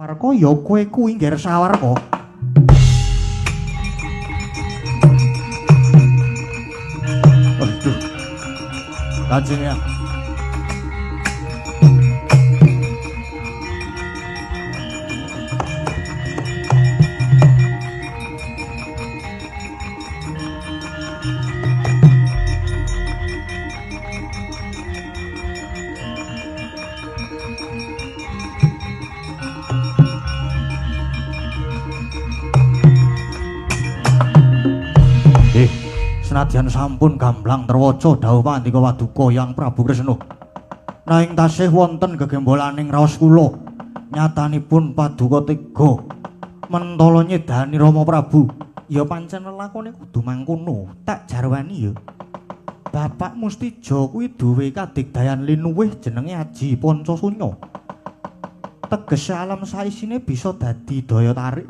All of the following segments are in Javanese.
Warko ya kowe kuwi ngger sawarko. Aduh. Kanjeng ya. Senadyan sampun gamblang terwaca dawuh pandika Waduka Yang Prabu Kresna. Nanging tasih wonten gegembolaning raos kula. Nyatanipun Paduka tega mentala nyedani Rama Prabu. Ya pancen lelakone kudu mangkono, tak jarwani ya. Bapak Mustija kuwi duwe kadigdayan linuwih jenenge Aji Pancasunya. Tegese alam saisine bisa dadi daya tarik.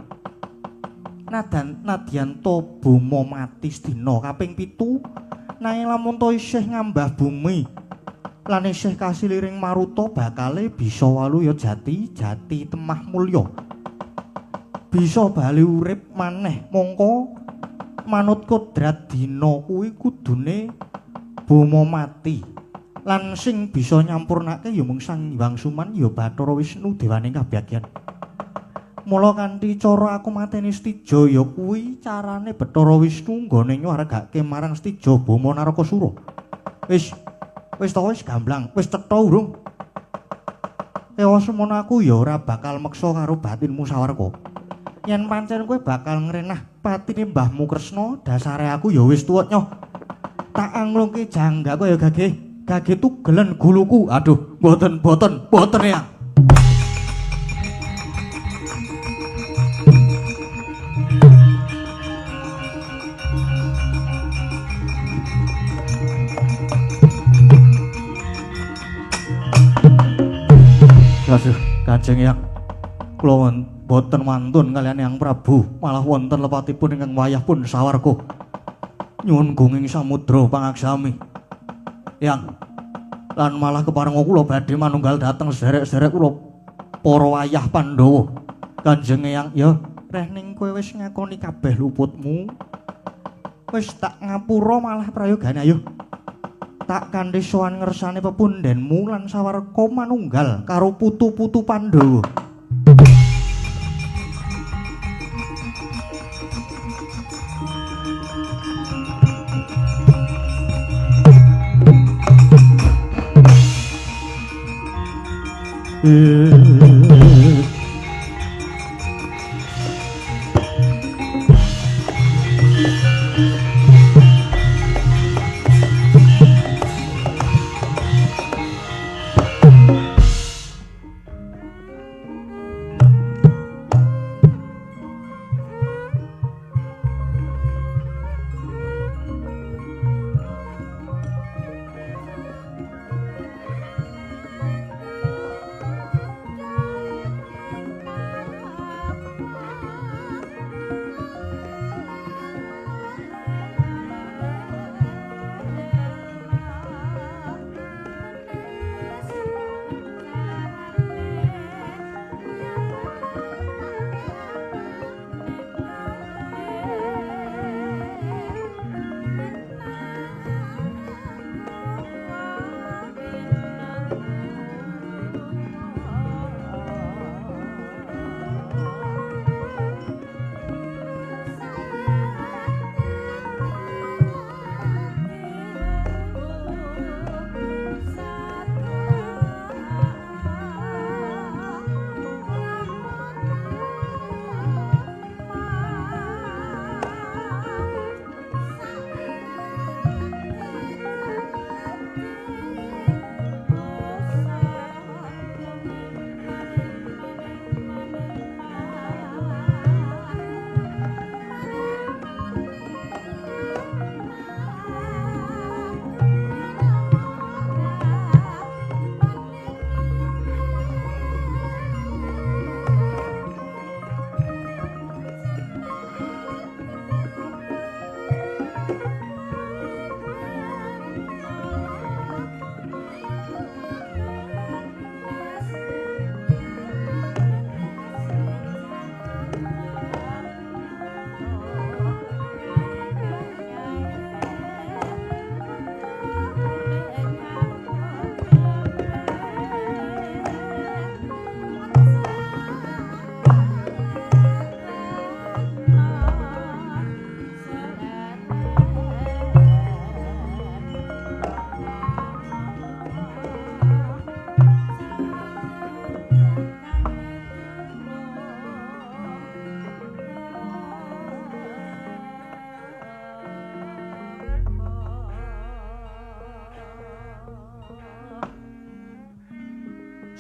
Nadyan to buma mati sedina kaping 7 nanging lamun to isih ngambah bumi lan isih kasiliring maruta bakale bisa walu ya jati temah mulya bisa bali urip maneh mongko manut kodrat dina kuwi kudune buma mati lan sing bisa nyampurnake ya mung Sang Hyang Suman ya Bathara Wisnu dewaning kabagyan. Mula kanthi cara aku mateni Stija ya kuwi carane Bathara Wisnu nggone nyuwargake marang Stija Bama Narakasura. Wis to wis gamblang, wis cetha urung. Ewa semono aku ya ora bakal meksa karo batinmu Sawarka. Yen pancen kowe bakal ngrenah patine Mbahmu Kresna, dasare aku ya wis tuwek nyoh. Tak anglungke janggaku ya gage tugelen guluku. Aduh, boten ya. Aduh, Kanjeng Yang, kula boten wantun kalian Yang Prabu, malah wonten lepatipun ingkang wayah pun Sawarka. Nyuwun gunging samudra pangaksami. Yang, lan malah kepareng kula badhe manunggal dhateng sederek-sederek kula para wayah Pandhawa. Kanjeng Yang, ya reh ning kowe wis ngakoni kabeh luputmu. Wis tak ngapura malah prayogane ayo. Tak kanthi sowan ngersane pepundhenmu lan Sawarka manunggal karo putu-putu Pandhawa.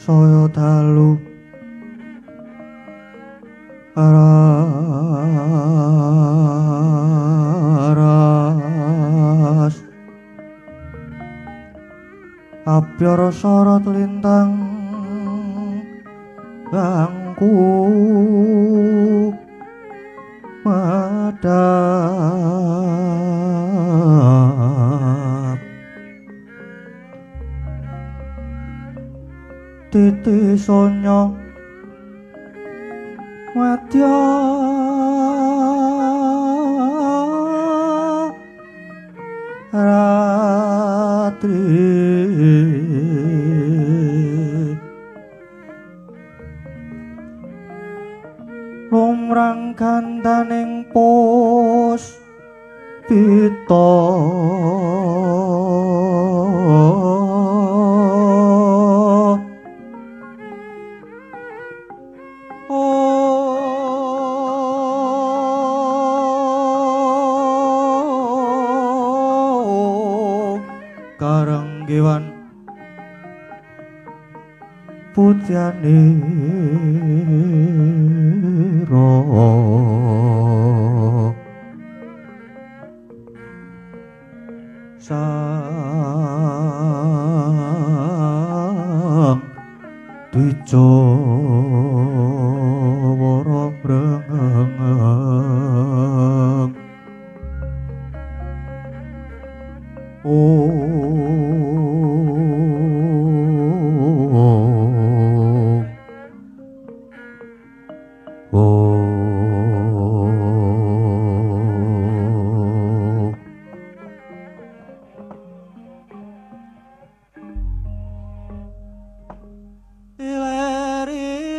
saya dalu aras apyara sorot lintang bangku madhap titi sonya wadya ratri lumrang gandaning pos pita karenggiwan putyanira sang dijawara brengeng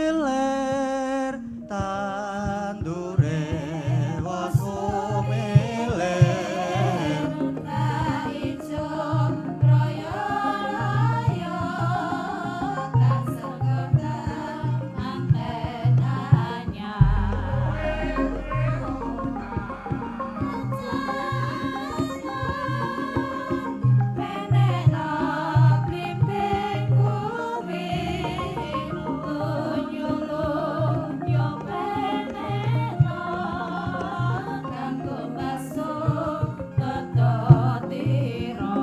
iler-iler tandure wasumiler ijo royo-royo kasegota manten anyar penena blimbing kuwi nyulung yo penena kanggo basuh tetotira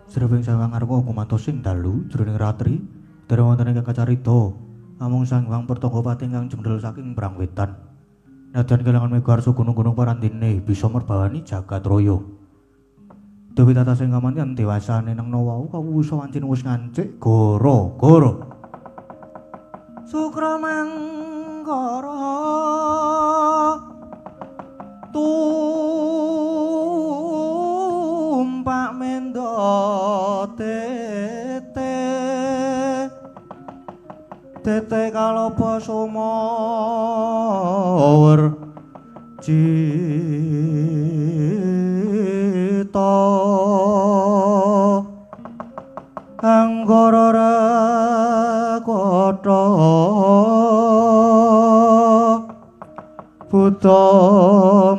Srewing sawang ngarwa kumantosin dalu jroning ratri dereng wonten ingkang kacarita amung Sang Hyang Pertagapati ingkang jendhel saking Brang Wetan nadyan kelangan megarsa gunung-gunung parandene bisa merbawani jagat raya Dewi tata sing kamantian dewasane nang wau kawusa wancin wis ngancik gara-gara Sukramangkara tumpak mendo tete kalopa sumawur cita anggara rakata Buddha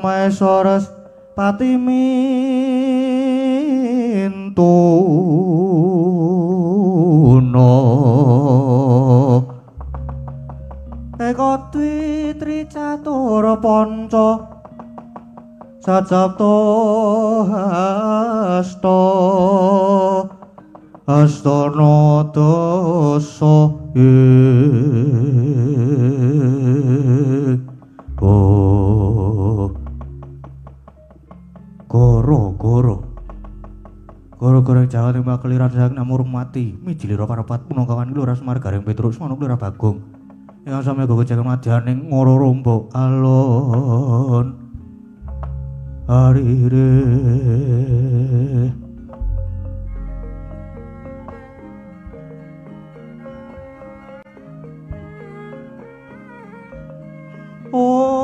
Maeswaras Patimintuna Eka Dwi Tricatur Panca Sajapta hasta astana dasa goreng Jawa timbang keliran saking namurung mati. Mijilira parapat punakawan Lurah Semargaring Petrus manuk Lurah Bagong. Ingkang sami gogo jaken madyaning ngoro rombo alon. Arire. Oh.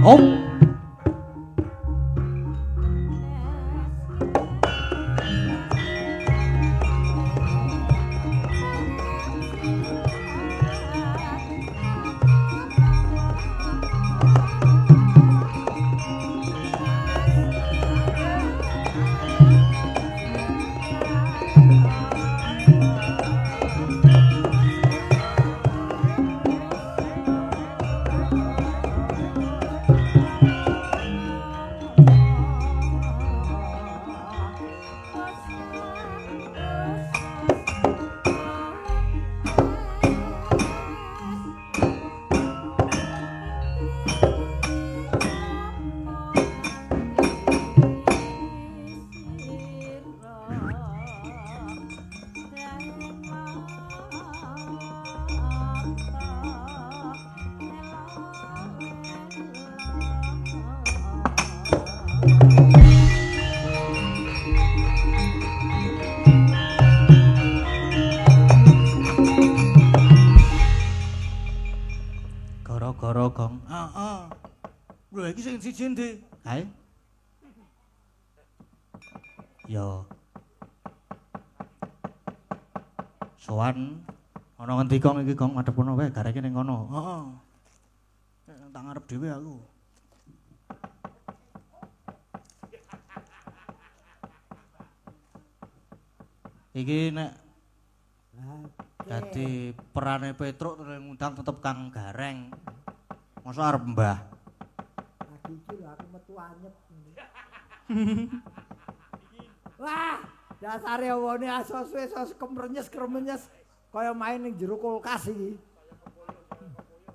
Om. Gara-gara Gong. Heeh. Lho iki sing siji ndi? Hae. Yo. Sowan ana ngendi Gong iki Gong madhep kono wae gareke ning kono. Heeh. Tak ngarep dhewe aku. Iki nek dadi perane Petruk terus ngundang tetep Kang Gareng. Masa arep Mbah. Lagi iki lho aku metu anyep. Wah, dasare wone asos wis kemrenyes-kremenyes kaya main ning jero kulkas iki.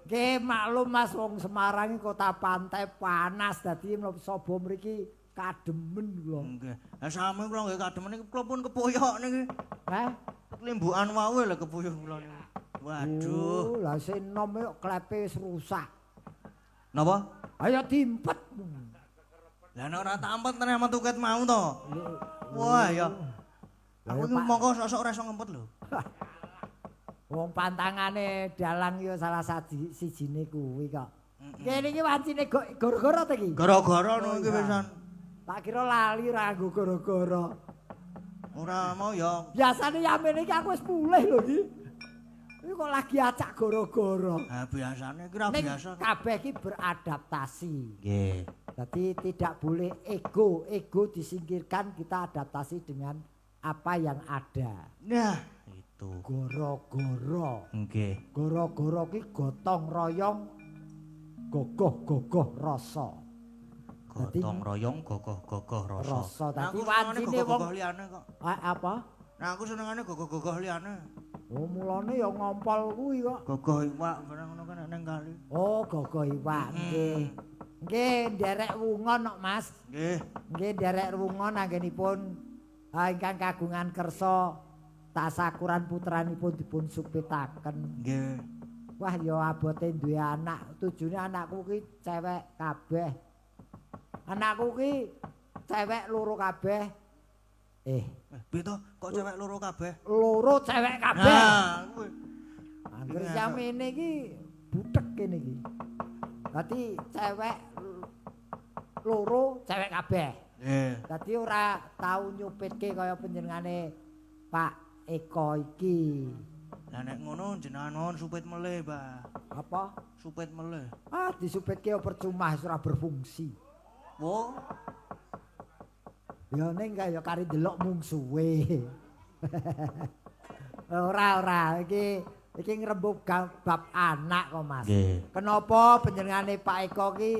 Nggih maklum Mas wong Semarang iki kota pantai panas dadi sapa mriki kademen kula. Nggih. Lah sami kula nggih kademen iki kula pun kepoyok niki. Heh? Limbukan wae lho kepuyuh kula niku. Waduh. Lah senom kok klepe wis rusak. Napa? Ayo dimpet. Lah nek ora tak ampet tenan metu ket mau to. Wah ya. Aku iki mongko sok-sok ora iso ngempet lho. Wong pantangane dalang ya salah sijine kuwi kok. Kene iki wancine gara-gara ta iki? Gara-gara ngono iki pisan. Tak kira lali ra nggo gara-gara. Ora mau ya. Biasane yamen iki aku wis mulih lho iki. Iki kok lagi acak gara-gara. Ha biasane iki ra biasa. Kabeh iki beradaptasi. Nggih. Jadi tidak boleh ego disingkirkan, kita adaptasi dengan apa yang ada. Nah, itu. Goro-goro. Nggih. Goro-goro ki gotong royong gogoh-gogoh rasa. Gotong royong gogoh-gogoh rasa. Rasa dadi Aku wancine wong liyane kok. Apa? Nah aku senengane gogoh-gogoh liyane. Oh mulane ya ngompol kuwi kok. Gogoh iwak barang ngono kan ning kali. Oh gogoh iwak nggih. Nggih nderek wungon kok Mas. Nggih. Nggih nderek wungon anggenipun ingkang kagungan kersa tasakuran putranipun dipun supitaken. Nggih. Wah ya abote duwe anak, tujune anakku ki cewek kabeh. Anakku ki cewek loro kabeh. Piye to? Kok cewek loro kabeh? Loro cewek kabeh. Nah, kuwi. Angger samene iki butek kene iki. Dadi cewek loro cewek kabeh. Nggih. Dadi ora tau nyupitke kaya panjenengane Pak Eko iki. Lah nek ngono jenengan mohon supit melih, Mbah. Apa? Supit melih. Ah disupitke ya percuma ora berfungsi. Wo. Ya ning kaya kari delok mungsuhe. Ora iki ngrembug bab anak kok Mas. Nggih. Kenapa panjenengane Pak Eko ki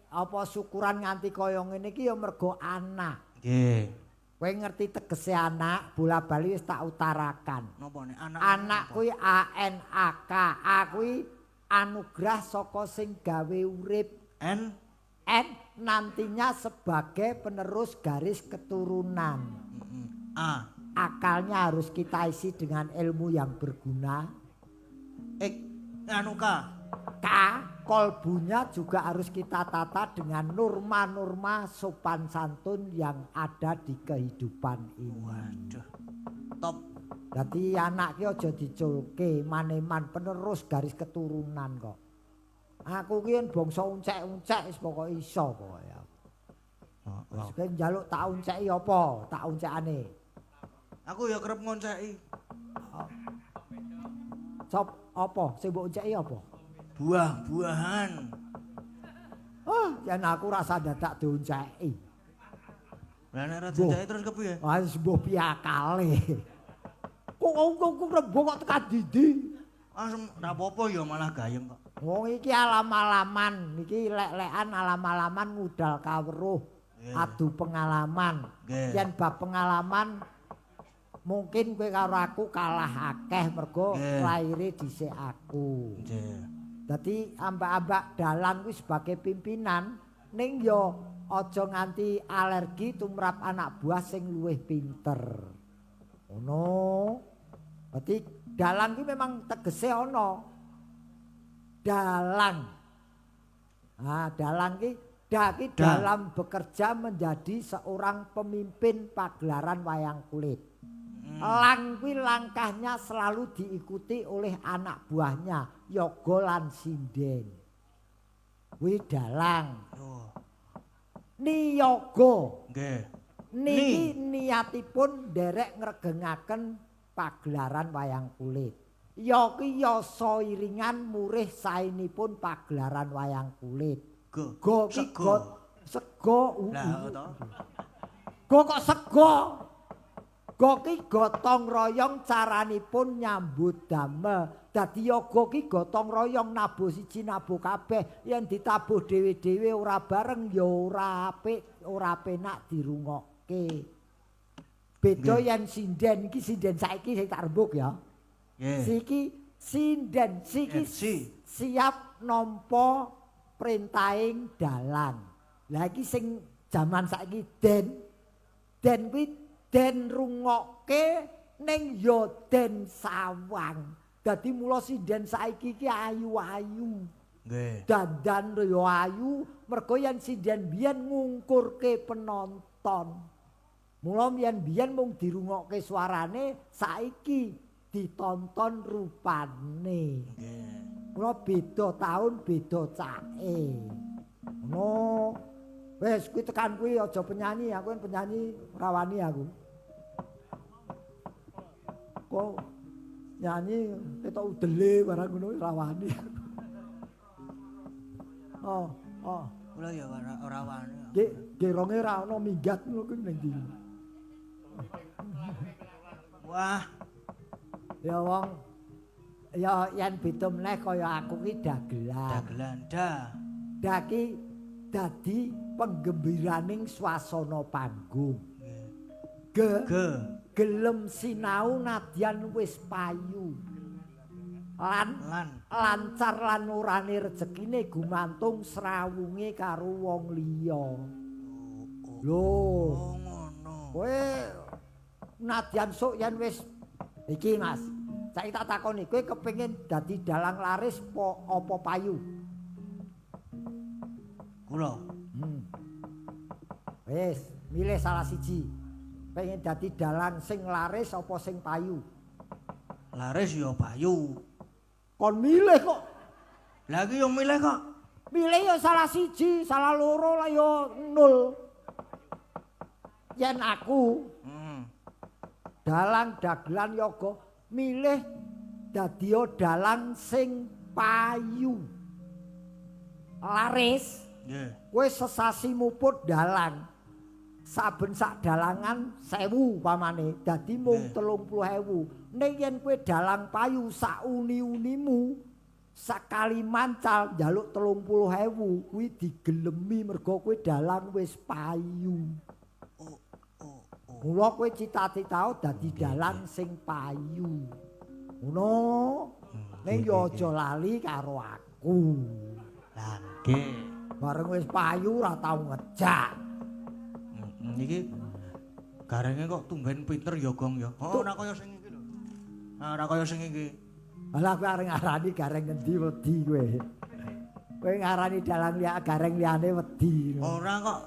apa syukuran nganti kaya ngene iki ya mergo anak. Nggih. Kowe ngerti tegese anak, bola-bali wis tak utarakan. Napa nek anak? Anak kuwi ANAK. A kuwi anugerah saka sing gawe urip. N Nantinya sebagai penerus garis keturunan. A. Akalnya harus kita isi dengan ilmu yang berguna. K. K. Kolbunya juga harus kita tata dengan norma-norma sopan santun yang ada di kehidupan ini. Waduh. Top. Jadi anak ki aja diculke maneman penerus garis keturunan kok. Aku ki yen bangsa uncek-uncek wis pokoke iso pokoke. Wis kowe njaluk tak unceki apa? Tak uncekane. Aku ya kerep ngonceki. Sop apa? Sing mbok unceki apa? Buah-buahan. Oh, yen aku rasa dadak diunceki. Lah nek ora diceki terus kepiye? Ah wis mbok piakale. Kok rebo kok tekan didi. Asem ora apa-apa ya malah gayeng kok. Wong iki alam-alaman, iki lek-lekan alam-alaman ngudal kawruh, adu pengalaman. Yen bab pengalaman mungkin kowe karo aku kalah akeh mergo laire dhisik aku. Nggih. Dadi ambak-ambak dalang kuwi sebagai pimpinan ning ya aja nganti alergi tumrap anak buah sing luwih pinter. Ngono. Dadi dalang kuwi memang tegese ana. Dalang. Nah, dalang ki dalam bekerja menjadi seorang pemimpin pagelaran wayang kulit. Lang kuwi langkahnya selalu diikuti oleh anak buahnya, Yoga lan Sinden. Kuwi dalang. Oh. Niyaga. Nggih. Niki niatipun nderek ngregengaken pagelaran wayang kulit. Ya ki yasa iringan murih saenipun pagelaran wayang kulit. Go ki sego. Lah to. Go kok sego. Go ki gotong royong caranipun nyambut damel. Dadi yoga ki gotong royong nabuh siji nabuh kabeh. Yen ditabuh dhewe-dhewe ora bareng ya ora apik, ora penak dirungokke. Beda yen sinden iki sinden saiki sing tak rembug ya. Siki sinden siki siap nampa perintahing dalang. Lah iki sing jaman saiki den kuwi den rungokke ning ya den sawang. Dadi mula sinden saiki iki ayu-ayu. Nggih. Dandan ya ayu mergo yen sinden biyen ngungkurke penonton. Mula yen biyen mung dirungokke suarane saiki ditonton rupane. Nggih. Mula beda taun beda cake. Ngono. Wes kuwi tekan kuwi aja penyanyi, aku kan penyanyi rawani aku. Kok nyanyi ketok udele barang ngono rawani. Oh. Kula ya ora wani. Nggih, geronge ra ono minggat ngono kuwi ning ndi. Wah, Ya wong ya yen beda meneh kaya aku ki dagelan. dagelan dah. Daki dadi penggembiraning swasana panggung. Gelem sinau nadyan wis payu. Lan lancar lan urane rezekine gumantung srawunge karo wong liya. Lho, ngono. kowe nadyan sok yen wis iki Mas. Saiki tak takoni, kowe kepengin dadi dalang laris apa payu? Kula. Wis, milih salah siji. Pengen dadi dalang sing laris apa sing payu? Laris ya payu. Kon milih kok. Lah iki yo milih kok. Milih ya salah siji, salah loro lah ya nol. Yen aku dalang dagelan yoga milih dadi dalang sing payu. Laris. Nggih. Kowe sesasi muput dalang. Saben sak dalangan 1000 pamane dadi mung 30.000. Ning yen kowe dalang payu sak uni-unimu sakali mancal njaluk 30.000 kuwi digelemi mergo kowe dalang wis payu. Mula kowe cita-citao dadi dalang sing payu. Ngono. Ning yo aja lali karo aku. Lah nggih. Bareng wis payu ora tau ngejak. Iki garenge kok tumben pinter ya Gong ya. Oh ora kaya sing iki lho. Ora kaya sing iki. Alah kowe areng ngarani gareng ngendi wedi kowe. Kowe ngarani dalang liya gareng liyane wedi. Ora kok.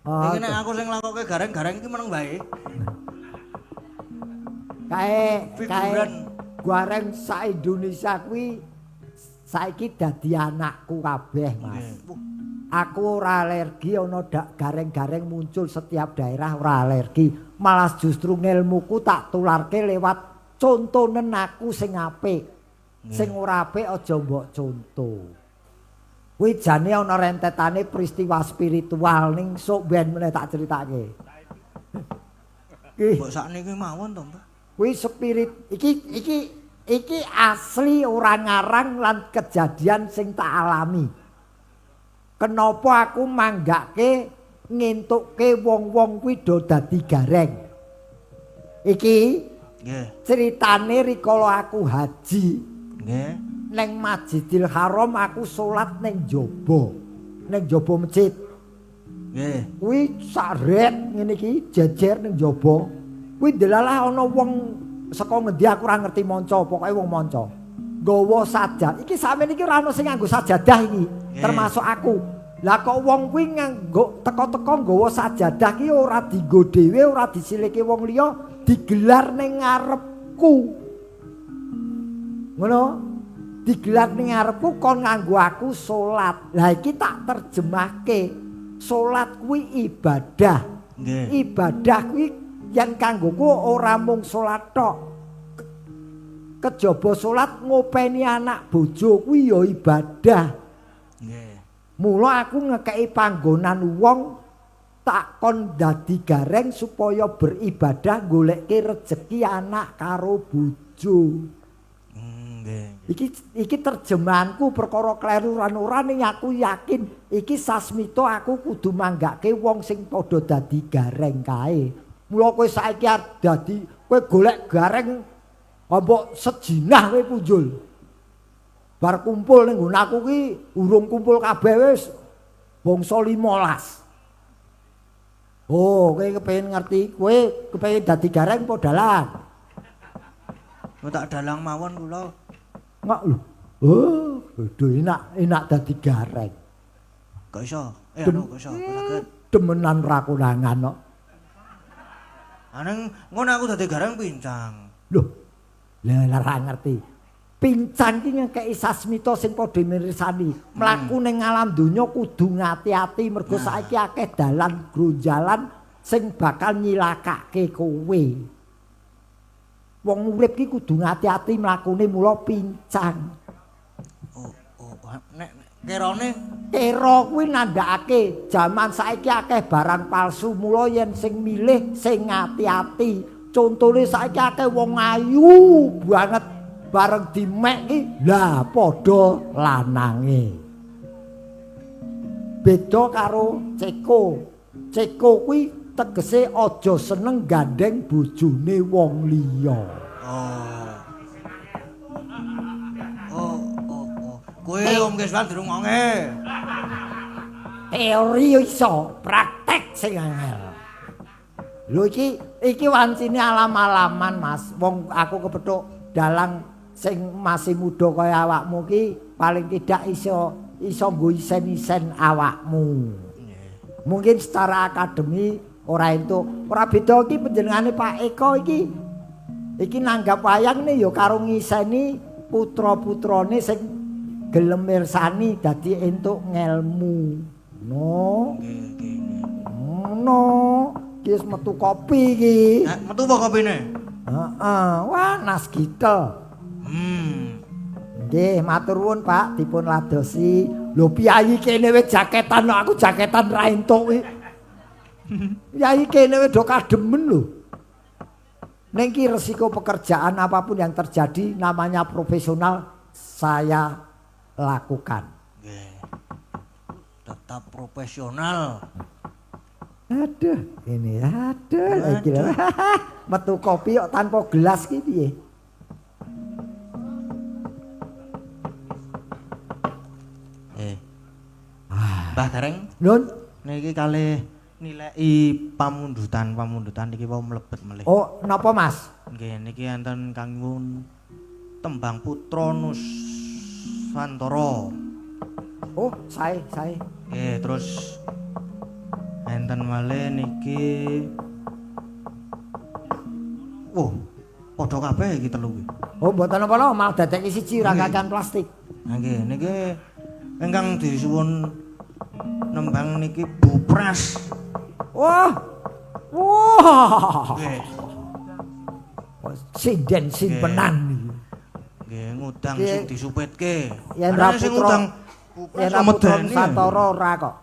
Oh, Iki nek aku sing nglakokke gareng-gareng iki meneng bae. Kae Figuran. gareng sak Indonesia kuwi saiki dadi anakku kabeh, Mas. Aku ora alergi ana gareng-gareng muncul setiap daerah ora alergi. Malah justru ngilmuku tak tularke lewat contonen aku sing apik. Sing ora apik aja mbok conto. Kuwi jane ana rentetane peristiwa spiritual ning sok ben meneh tak critake. Mbok sakniki mawon to, Mbak. Kuwi spirit iki asli ora ngarang lan kejadian sing tak alami. Kenapa aku manggake ngentukke wong-wong kuwi do dadi gareng. Iki nggih. Ceritane rikala aku haji. Nggih. Neng Masjidil Haram aku salat ning jaba masjid. Nggih. Kuwi saret ngene iki jejer ning jaba. Kuwi delalah ana wong saka ngendi aku ora ngerti maca, pokoke wong maca. Nggawa sajadah. Iki sampeyan iki ora ana sing nganggo sajadah iki, termasuk aku. Lah kok wong kuwi nganggo teko-teko nggawa sajadah ki ora dienggo dhewe, ora disilike wong liya, digelar ning ngarepku. Ngono? Digelar ning ngarepku kon nganggo aku salat. Lah iki tak terjemahke. Salat kuwi ibadah. Nggih. Ibadah kuwi yen kanggoku ora mung salat tok. Kejaba salat ngopeni anak bojo kuwi ya ibadah. Nggih. Mula aku ngekeki panggonan wong tak kon dadi gareng supaya beribadah goleke rejeki anak karo bojo. Iki terjemahanku perkara kleruran ora ning aku yakin iki sasmita aku kudu manggake wong sing padha dadi gareng kae. Mula kowe saiki dadi kowe golek gareng mbok sejinah kowe punjul. Bar kumpul ning nggon aku ki urung kumpul kabeh wis bangsa 15. Oh, kowe kepengin ngerti, kowe kepengin dadi gareng apa dalang? Kok tak dalang mawon kula. Mak lho. Oh, enak dadi gareng. Kok iso? Kok iso? Demenan ra konangan kok. Aneng ngono aku dadi gareng pincang. Lho. Lah ora ngerti. Pincang ki ngekeki sasmita sing padha mirsani. Mlaku ning alam donya kudu ngati-ati mergo saiki akeh dalan gronjalan sing bakal nyilakake kowe. Wong urip ki kudu ngati-ati mlakune mula pincang. Nek kerone kira kuwi nandhakake jaman saiki akeh barang palsu mula yen sing milih sing ngati-ati. Contone saiki akeh wong ayu banget bareng dimek ki lah padha lanange. Beda karo Ceko. Ceko kuwi tegese aja seneng gandeng bojone wong liya. Kowe Om Keswan dirungokke. Teori iso, praktek sing angel. Lho iki wancine alam-alaman, Mas. Wong aku kepethuk dalang sing masih muda kaya awakmu ki paling tidak iso nggo isen-isen awakmu. Mungkin secara akademi ora entuk. Ora beda iki panjenengane Pak Eko iki nanggap wayang ne ya karo ngiseni putra-putrane sing gelem mirsani dadi entuk ngelmu. No. No. Ki wis metu kopi iki. Metu apa kopine? Heeh. Wah, nas gitel. Nggih, matur nuwun Pak, dipun ladosi. Lho piyayi kene wis jaketan kok aku jaketan ra entuk kuwi. Piyayi kene wis do kademen lho. Ning ki resiko pekerjaan apapun yang terjadi namanya profesional saya lakukan. Nggih. Tetap profesional. Aduh, ini iki lho. Metu kopi kok tanpa gelas ki piye? Mbah Gareng. Nun, Niki kalih nilai pamundutan niki wau mlebet melih. oh, napa Mas? Nggih, niki enten kanggo tembang Putra Nuswantara. Oh, sae. Nggih, terus enten malih niki padha kabeh iki telu iki. Oh, mboten apa-apa, malah dadeki siji ra kakan plastik. Nggih, niki ingkang disuwun nembang niki Bupras. Wah. Wah. Nggih. Sinden simpenan iki. Nggih, ngudang sing disupetke. Yen Karena ra sing putra ngudang Bupras yen ra putra medeni. Nusantara ora kok.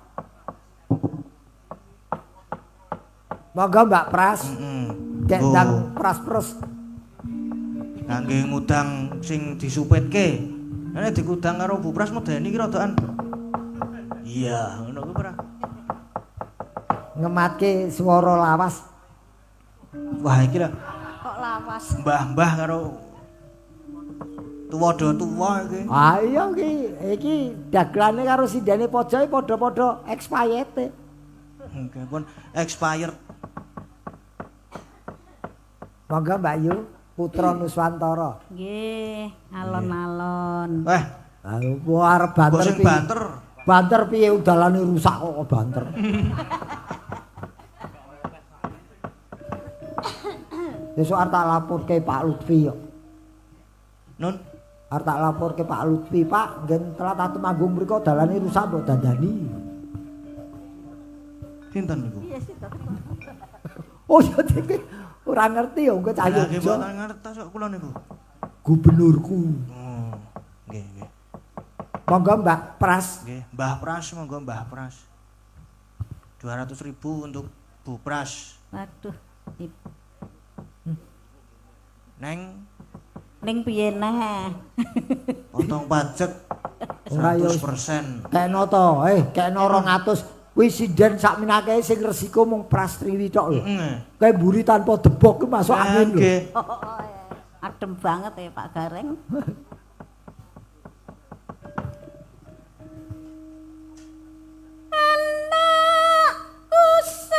Monggo Mbak Pras. Heeh. Kek ndang pras-pres. Nggih ngudang sing disupetke. Nek dikudang karo Bupras medeni ki rodokan. Iya, ngono kuwi ora. Ngematke swara lawas. Wah, iki lho Kok lawas. mbah-mbah karo tuwa-tuwa iki. Ah iya iki dagelane karo sindene pojoke padha-padha expired. Nggih pun expired. Monggo Mbak Yu, putra Nuswantara. Nggih, alon-alon. Wah, Arep banter sing piye? banter. Banter piye udalane rusak kok banter. Besok arep tak laporke Pak Lutfi kok. Nun, Arep tak laporke Pak Lutfi, Pak, ngen telat atu manggung mriku dalane rusak mbok dandani. sinten niku? Oh ya iki ora ngerti ya engko cah Lah nggih Yogya. mboten ngertos kok kula niku. Gubernurku. Oh, nggih nggih. Monggo Mbak Pras. Nggih, Mbah Pras monggo Mbah Pras. 200.000 untuk Bu Pras. Waduh. Neng Ning piye neh? potong pajak Ora yo 100%. kekno to, kekno 200. Kuwi sinden sakminake sing resiko mung Pras Triwi tok lho. Heeh. Kae mburi tanpa debok ki masuk angin lho. Nggih. Adem banget ya Pak Gareng. Anakku sing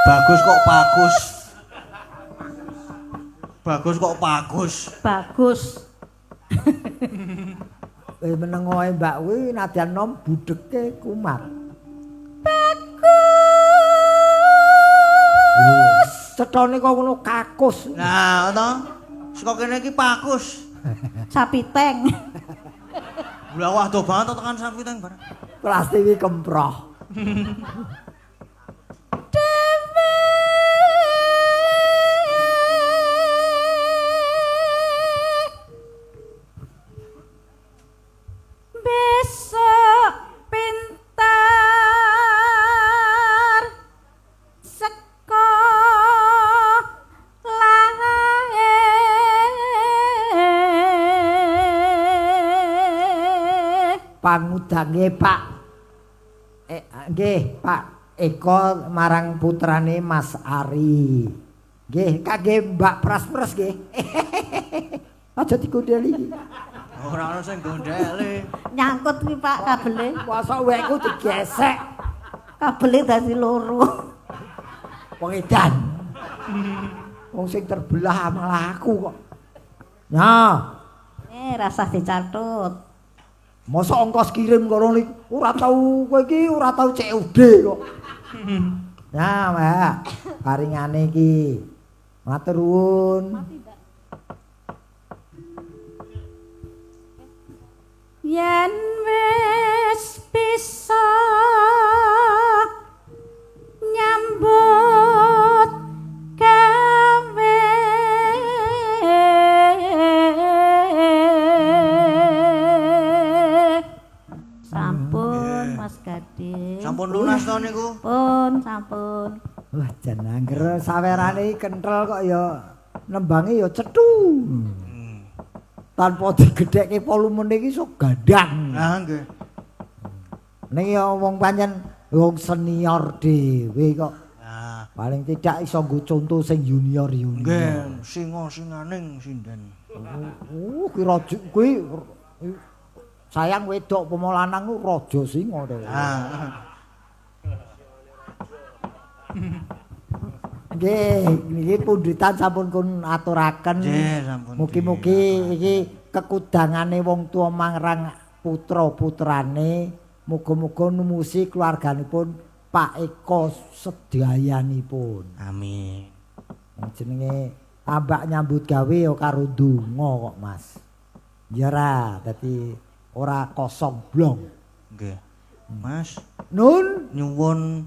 Bagus kok bagus. Bagus kok bagus. bagus. Meneng wae Mbak kuwi nadyan nom budheke kumat. Cethone kok ngono kakus. Nah, to. Saka kene iki pakus. Sapi teng. Lah wah do banget tekan sapi teng bareng. Plastiwi kemproh. Besok pintar seko lae Pangudange Pak nggih Pak Eko marang putrane Mas Ari. Nggih, kangge Mbak Pras-pras nggih. Aja dikondeli. Ora ono sing gondhele. nyangkut kuwi Pak kabele. Masa wekku digesek Kabele dadi loro. wong edan. Wong sing terbelah malah aku kok. Nah, Rasah dicatut. masa ongkos kirim kono niku ora tau kowe iki ora tau COD kok. Nah, Mbak, paringane iki. Matur nuwun. Yen wis bisa nyambut gawe sampun Mas Gading. Sampun lunas to niku. Sampun. Wah, jan angger sawerane kenthel kok ya nembange ya cethu. Tanpa digedhekke volumene iki iso gandang. Nah, nggih. Ning ya wong pancen wong senior dhewe kok. Nah, Paling tidak iso nggo contoh sing junior-junior. nggih, singa-singaning sinden. Kuwi raja kuwi sayang wedok pomo lanang ku raja singa to. Ah. Nggih, niki pundhitan sampun kun aturaken. Nggih, sampun. Mugi-mugi iki kekudangane wong tuwa marang putra-putrane muga-muga numusi keluarganipun Pak Eko sedayanipun. Amin. Jenenge ambak nyambut gawe ya karo donga kok Mas. Jara dadi ora kosong blong. Nggih. Mas, Nun, nyuwun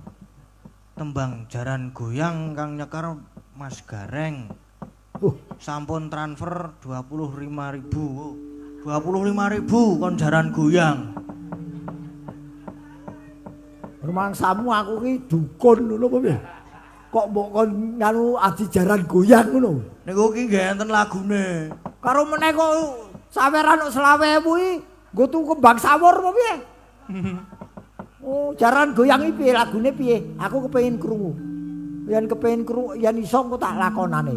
tembang jaran goyang kang nyekar Mas Gareng. Sampun transfer 25.000. 25.000 kon jaran goyang. rumangsamu aku ki dukun ngono apa piye? Kok mbok kon nganu aji jaran goyang ngono. Niku ki nggih enten lagune. Karo meneh kok saweran 20.000 iki nggo tuku kembang sawur apa piye? Oh, jaran goyang iki piye lagune piye? Aku kepengin krungu. Yen kepengin krungu yen iso engko tak lakonane.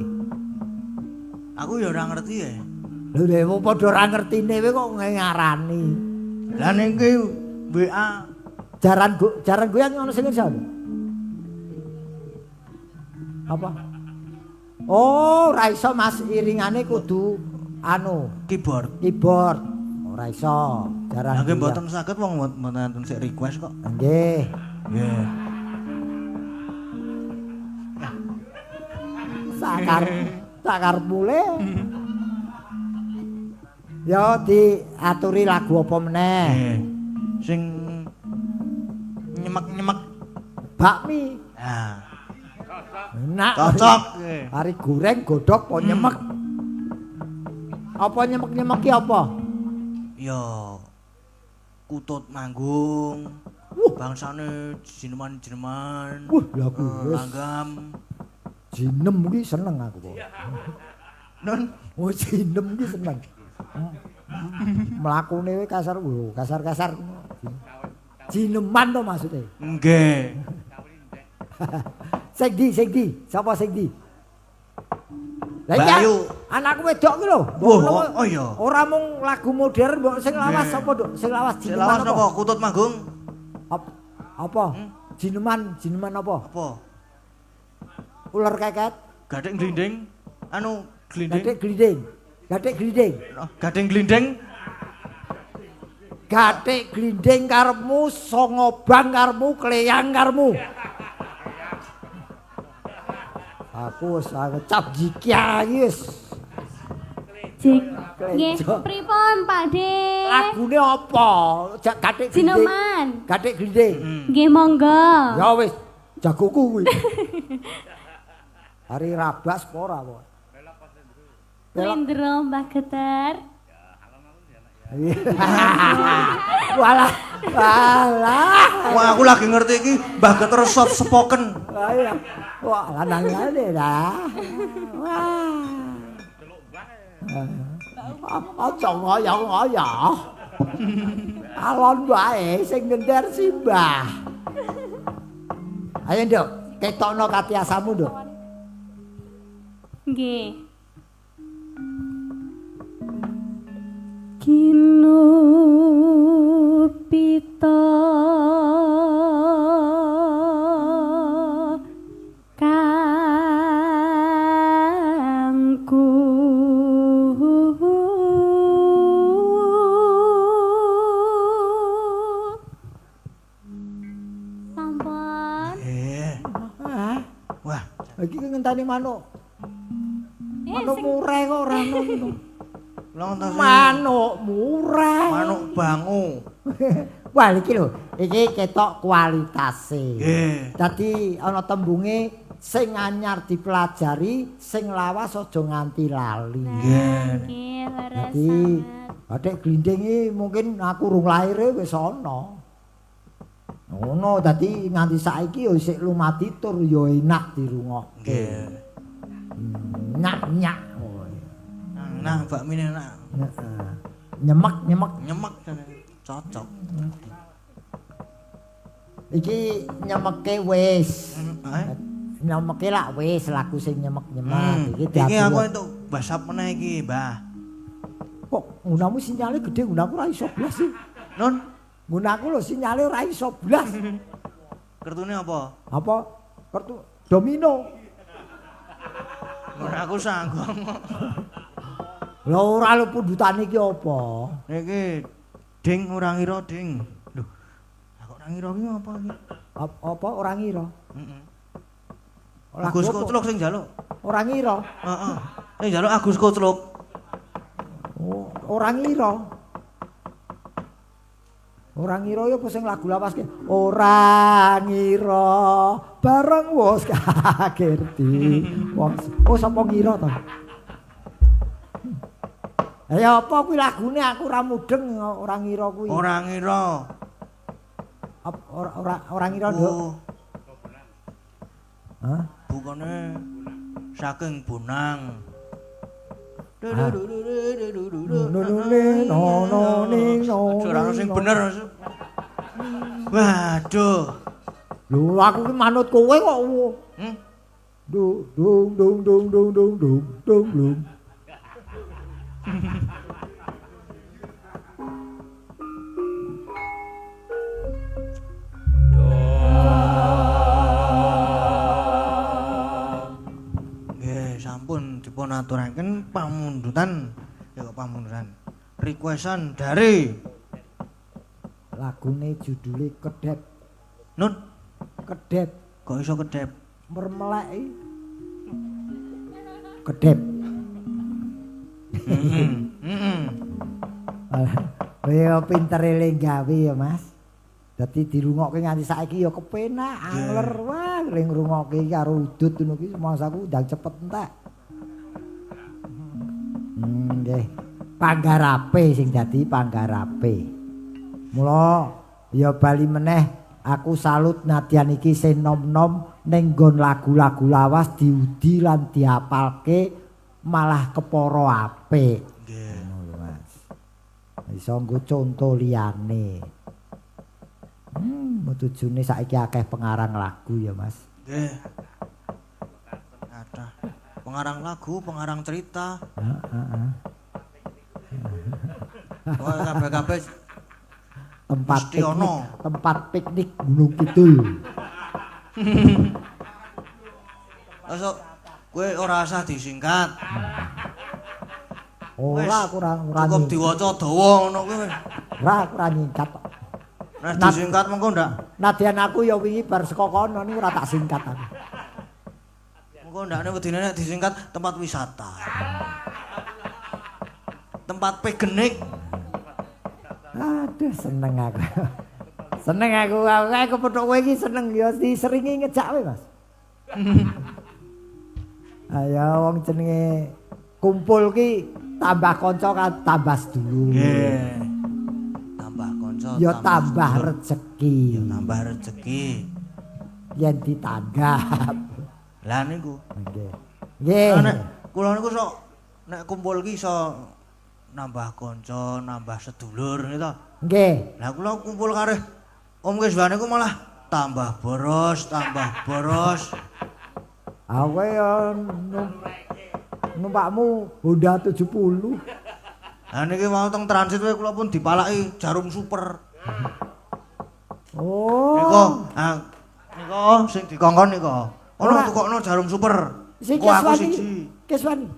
Aku ya ora ngerti ya. Lho lek padha ora ngertine kowe kok ngarani. Lah niki WA Jaran goyang ono sing iso. Apa? Oh, ora iso Mas, iringane kudu anu, keyboard. Ora iso. Jaran. Nggih mboten saged wong mboten sik request kok. Nggih. Nggih. Sakar mule. Ya diaturi lagu apa meneh? Nggih. Sing nyemek-nyemek Bakmi. nah Enak. cocok Hari goreng godhog apa nyemek? Apa nyemek-nyemek ki apa? ya kutut manggung bangsane jineman-jineman Lagu wis langgam jinem ki seneng aku kok. non Oh jinem ki seneng. Mlakune kasar kasar. Jineman to maksudnya. nggih Sing di, sapa sing di? Lah Mbak iya, Ayu. anakku wedok ki lho. Oh iya. Ora mung lagu modern mbok sing lawas sapa, Duk? Sing lawas jineman lawas napa kutut manggung Apa? Jineman apa? apa Ular keket, gading glinding anu glinding gathek glinding. gading glinding Gathek glinding karepmu, songobang karepmu, kleyang karepmu. Aku wis cap jikya iki wis. Nggih, pripun Pakde? Lagune apa? Gathek glinding. Jineman. Gathek glinding. Nggih monggo. Ya wis, jagoku kuwi. Hari rabas apa ora kok? Lendro Mbah Geter. Walah. wah aku lagi ngerti iki Mbah Geter soft spoken Ayo. Wah, lanang-lanang dah. Wah. Aja ngoyo-ngoyo. Alon wae sing ngender simbah. Ayo, Nduk, ketokno katiasamu, Nduk. Nggih. Kinupita kangku sampun wah Iki ngenteni manuk. Manuk murai kok ora ngono. Manuk murai. manuk bangu Wah iki lho, iki ketok kualitase. nggih Dadi ana tembunge sing anyar dipelajari, sing lawas aja nganti lali. nggih nggih leres Dadi adek glinding iki mungkin aku rung laire wis ana. Ngono dadi nganti saiki ya isih lumati tur ya enak dirungokke. nggih Nyak-nyak. nah bakmine enak Heeh. Nyemek-nyemek. nyemek cocok Iki nyemeke wis. ae Nyemeke lak wis lagu sing nyemek-nyemek. iki aku entuk basap meneh iki Mbah Kok ngunamu sinyale gede, ngunaku ora iso blas sih. non Ngunaku lho sinyale ora iso blas. kertune apa Apa? Kartu domino. ngono aku sanggup Lah ora lho pundutane iki apa? iki ding ora ngira ding lho aku ora ngira iki apa iki Apa ora ngira? heeh Lagu Gus apa? Kutluk sing njaluk Ora ngira. Heeh. Sing njaluk Agus Kutluk. Oh, ora ngira. Ora ngira ya apa sing lagu lawas ki. Ora ngira bareng wis kagerti. Wong oh sapa ngira to? Ya apa kuwi lagune aku ora mudeng ora ngira kuwi. Ora ngira. Ora ngira, Nduk. Hah? Bukane saking Bonang. Suara sing bener. Waduh. Lho aku ki manut kowe kok. Dung dung dung dung dung dung dung dung dung. Nggih, sampun dipun aturaken pamundutan. Ya kok pamundutan. Requestan dari Lagune judule Kedep. Nun, Kedep kok iso kedep? mermelek iki. Kedep. Ya pinter eling gawe ya, Mas. Dadi dirungokke nganti saiki ya kepenak, angler. Wah, ling ngrungokke karo udut ngono ki mangsaku ndang cepet entek. Nggih. Panggarape sing dadi panggarape. Mula ya bali meneh aku salut nadyan iki sing nom-nom ning nggon lagu-lagu lawas diudi lan diapalke malah kepara apik. Nggih. Ngono Mas. Iso nggo conto liyane. Tujune saiki akeh pengarang lagu ya Mas. Nggih. Ada pengarang lagu, pengarang cerita. Heeh. Wah, kabeh-kabeh Tempat mesti ono. tempat piknik Gunung Kidul. Masuk kowe ora usah disingkat. Ora aku ora Cukup diwaca dawa ngono kowe. Ora nyingkat. Nek disingkat mengko ndak. Nadyan aku ya wingi bar saka kono niku ora tak singkat aku. Mengko ndakne wedine nek disingkat tempat wisata. Tempat piknik. Aduh seneng aku. Seneng aku kae kepethuk kowe iki seneng ya diseringi ngejak kowe Mas. Ayo wong jenenge kumpul ki tambah kanca kan tambah sedulur. Nggih. Tambah kanca. Ya tambah rezeki. Ya tambah rezeki. Yen ditanggap. Lah niku. Nggih. Nggih. Nek kula niku sok nek kumpul ki iso nambah kanca, nambah sedulur gitu. Nggih. Lah kula kumpul kareh Om Keswane ku malah tambah boros, tambah boros. Aku ya numpakmu Honda 70. Lah niki mau teng transit wae kula pun dipalaki jarum super. Oh. Niko sing dikongkon niko. Ono tukokno jarum super. Si Kok aku Keswani. siji. Keswani.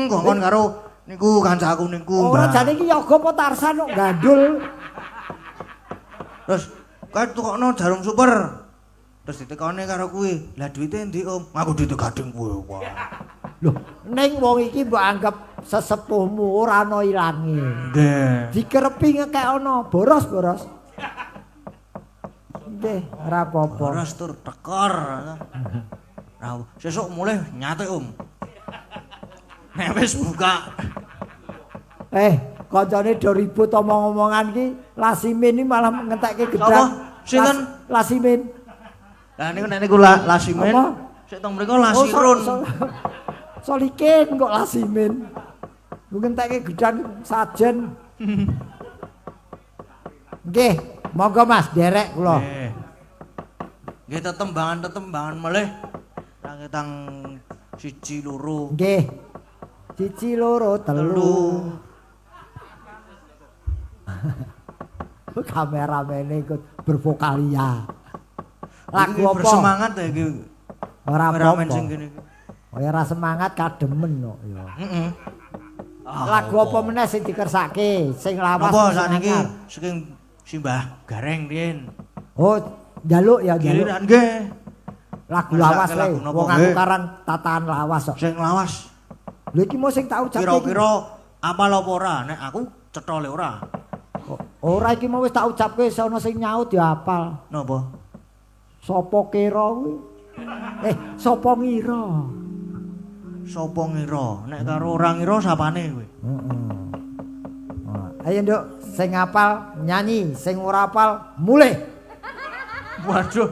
Kongkon karo niku kancaku niku, Ora Mbak. jane iki yoga apa Tarsan kok gandul. Terus kae tukokno jarum super. Terus ditekone karo kuwi. Lah duwite endi, Om? Aku duwite gading kuwi. Wah. Loh, ning wong iki mbok anggap sesepuhmu ora ana ilange. Nggih. Dikerepi ngekekno boros-boros. Nggih, ora apa-apa. Boros tur tekor. Nah, sesuk mulai nyate, Om. Nek wis buka. Kancane do ribut omong-omongan ki, Lasimin iki malah ngentekke gedang. Sinten? Lasimin. Lah niku nek niku Lasimin. Apa? Sik teng mriku Lasirun. Solikin kok Lasimin. Mungkin ngentekke gedang sajen. Nggih, monggo Mas derek kula. Nggih. Nggih tetembangan melih. Tang siji loro. Nggih. Siji loro telu. Kameramene ikut bervokalia. Lagu apa? Bersemangat ya iki. Ora Kameramen apa-apa. sing kene iki. Kaya ora semangat kademen kok ya. Heeh. Lagu apa meneh sing dikersake, sing lawas. Apa sing sakniki anyar? saking Simbah Gareng riyen. Oh, njaluk ya njaluk. Giliran nggih. Lagu lawas Ngrasake wae. lagu napa, Wong aku nggih? karang tataan lawas kok. Sing lawas. Lha iki mau sing tak ucapke. Kira-kira apal apa ora? Nek aku cethole ora. Ora iki mau wis tak ucapke ana sing nyaut ya apal. Napa? Sapa kira kuwi? Sapa ngira? Sapa ngira? Nek karo ora ngira sapane kowe? Ayo nduk, sing apal nyanyi, sing ora apal mulih. Waduh.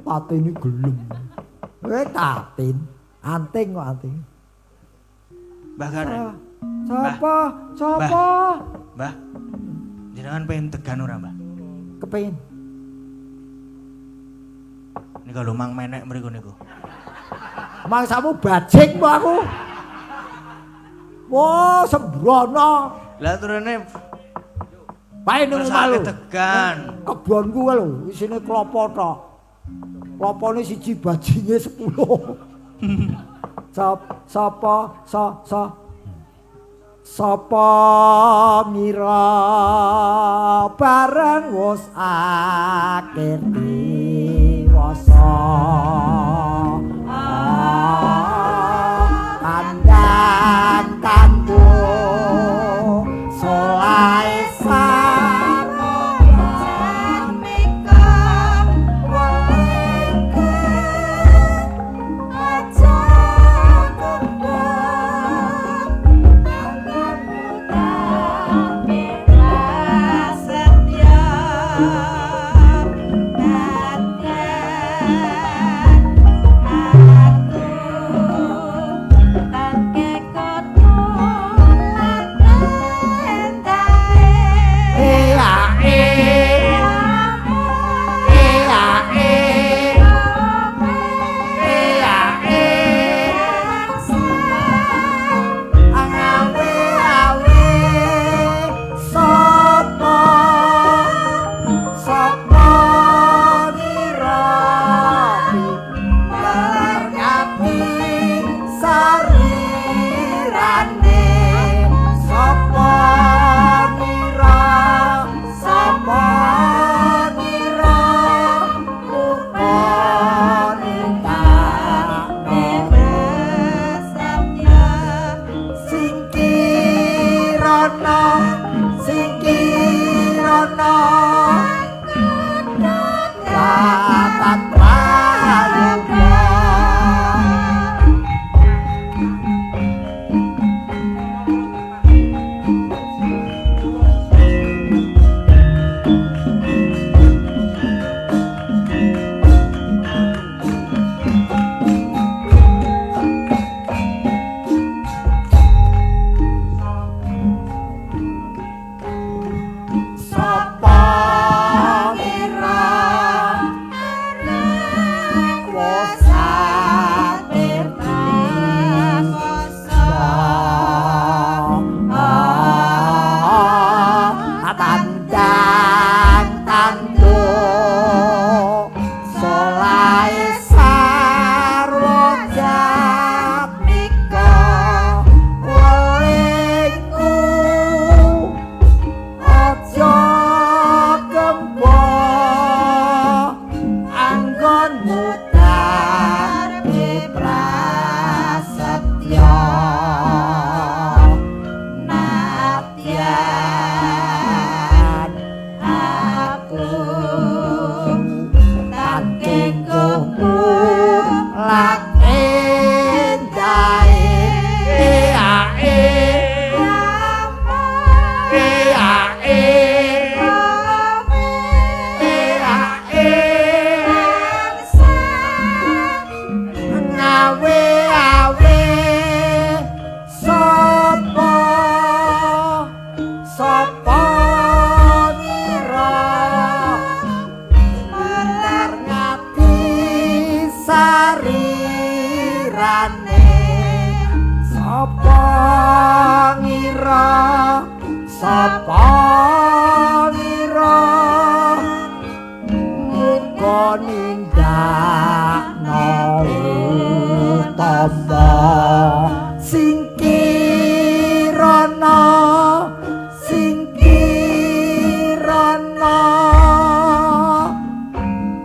Patine gelem. Tatin, anting kok anting. Mbah Gareng. Sapa? Mbah. Jenengan pengen tegan ora, Mbah? Kepengin. Nika lho mang menek mriku niku. Mangsamu bajing mbok aku. Wah, sembrono. Lah turune Bae nang malu. tegan. Kebonku kuwi lho, isine klopo tok. Klopone siji bajinge 10. Sapa ngira bareng wis akhir diwasa. Kandang tandu solai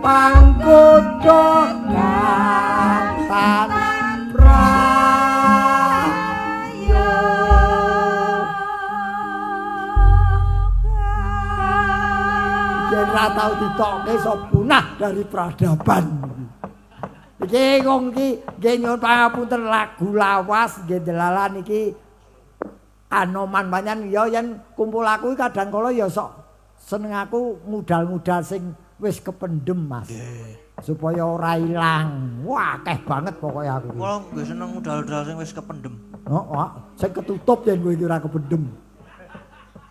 Pang kudu katan prayo yen ra tau ditokke iso punah dari peradaban. Iki wong iki nggih nyuwun pangapunten lagu lawas nggih delalan iki anoman panjenengan ya yen kumpul aku kadang kala ya sok seneng aku ngudal-ngudal sing wis kependem Mas. Supaya ora ilang. Wah, akeh banget pokoknya aku. Kula nggih seneng ngudal-udal sing wis kependem. Heeh, sing ketutup yen kowe iki ora kependem.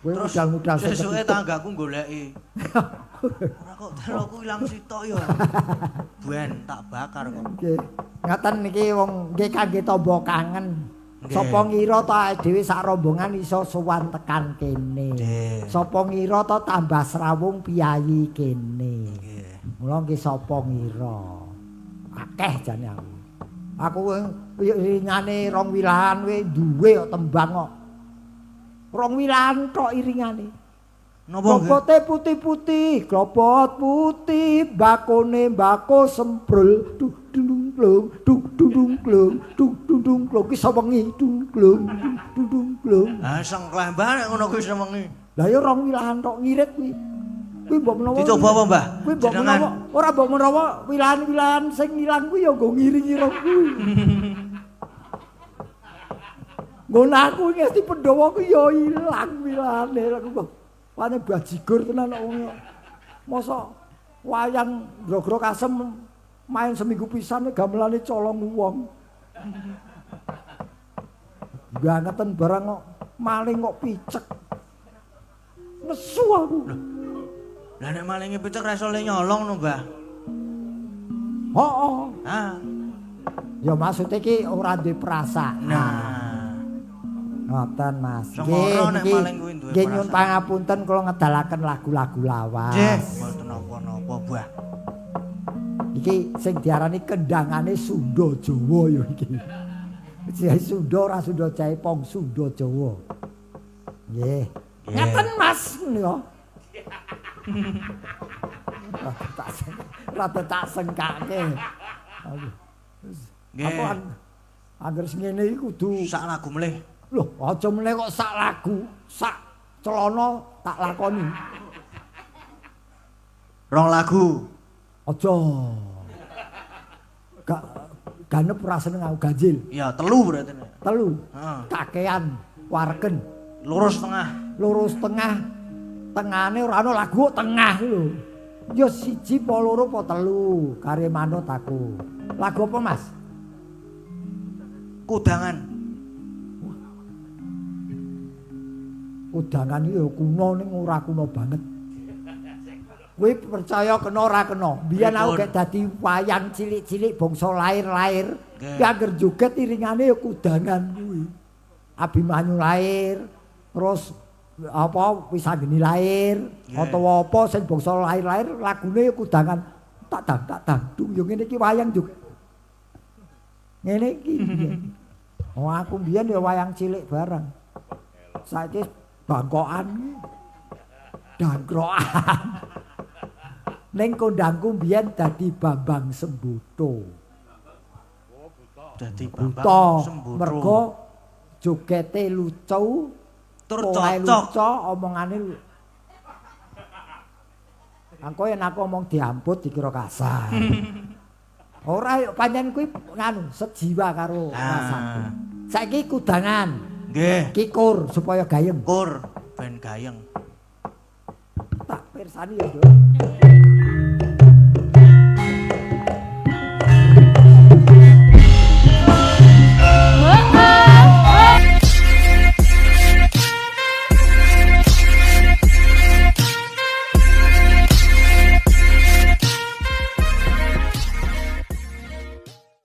Kowe ngudal-ngudal sing Sesuke ketutup. tanggaku goleki. Ora kok teloku ilang sitok ya. Ben tak bakar kok. Nggih. Ngaten niki wong nggih kangge tamba kangen. Sapa ngira to awake dhewe sak rombongan iso sowan tekan kene. Sapa ngira to tambah srawung piyayi kene. Mula nggih sapa ngira. Akeh jane aku. Aku iringane rong wilahan we duwe kok tembang kok. Rong wilahan tok iringane. Napa nggih? Klopote putih-putih, klopot putih, bakone mbako sembrul, dung klung, dung klung, dung klung, ki sewengi, dung klung, dung klung. Ah sengklembah nek ngono kuwi sewengi. Lah ya rong wilahan tok ngirit kuwi. Kuwi mbok menawa. Dicoba apa, Mbah? Kuwi mbok menawa ora mbok menawa wilahan-wilahan sing ilang kuwi ya nggo ngiring-ngiring kuwi. Ngono aku ngesti Pandhawa ku ya ilang wilahane aku. Pane bajigur tenan kok wong. Mosok wayang Grogro Kasem main seminggu pisan gamelane colong wong. Bangetan barang kok maling kok picek. Nesu aku. Lah nek malinge picek ra iso le nyolong no, Mbah. Heeh. Ah. Ya maksud iki ora duwe perasaan. Nah. Ngoten Mas. Semoro nek maling kuwi duwe nggih nyuwun perasaan. pangapunten kula ngedalaken lagu-lagu lawas. Nggih, mboten napa-napa, Mbah. Iki sing diarani kendangane Sunda Jawa ya iki. Jahe Sunda ora Sunda Jaipong, Sunda Jawa. Nggih. Ngeten Mas menika. Rada tak sengkake. Nggih. Aku anggere sing ngene iki kudu Sak lagu melih. Loh, aja meneh kok sak lagu, sak celana tak lakoni. Rong lagu. Aja. Gak ganep ora seneng aku ganjil. Ya, 3 berarti. Nek. 3. Heeh. Kakean wargen. Lurus tengah. Lurus tengah. Tengahane ora ana lagu kok tengah lho. Ya siji apa loro apa 3 kare manut aku. Lagu apa, Mas? Kudangan. Udangan iki ya kuno ning ora kuno banget. Kowe percaya kena ora kena. Biyen aku gek dadi wayang cilik-cilik bangsa lair-lair. Ki anggere joget iringane ya kudangan kuwi. Abimanyu lair, terus apa Wisanggeni lair, utawa apa sing bangsa lair-lair lagune ya kudangan. Tak dang dung yo ngene iki wayang joget. Ngene iki. Oh aku mbiyen ya wayang cilik bareng. Saiki bangkokan dangkrokan. Ning kondangku mbiyen dadi Bambang Sembuto. Dadi Buta Bambang Sembuto. mergo jogete lucu, Tur polahe cocok. lucu, omongane Angko yen aku omong diamput dikira kasar. Ora pancen kuwi nganu sejiwa karo rasaku. Saiki kudangan. Nggih. Kikur supaya gayeng. Kur ben gayeng. Tak pirsani ya, Dok.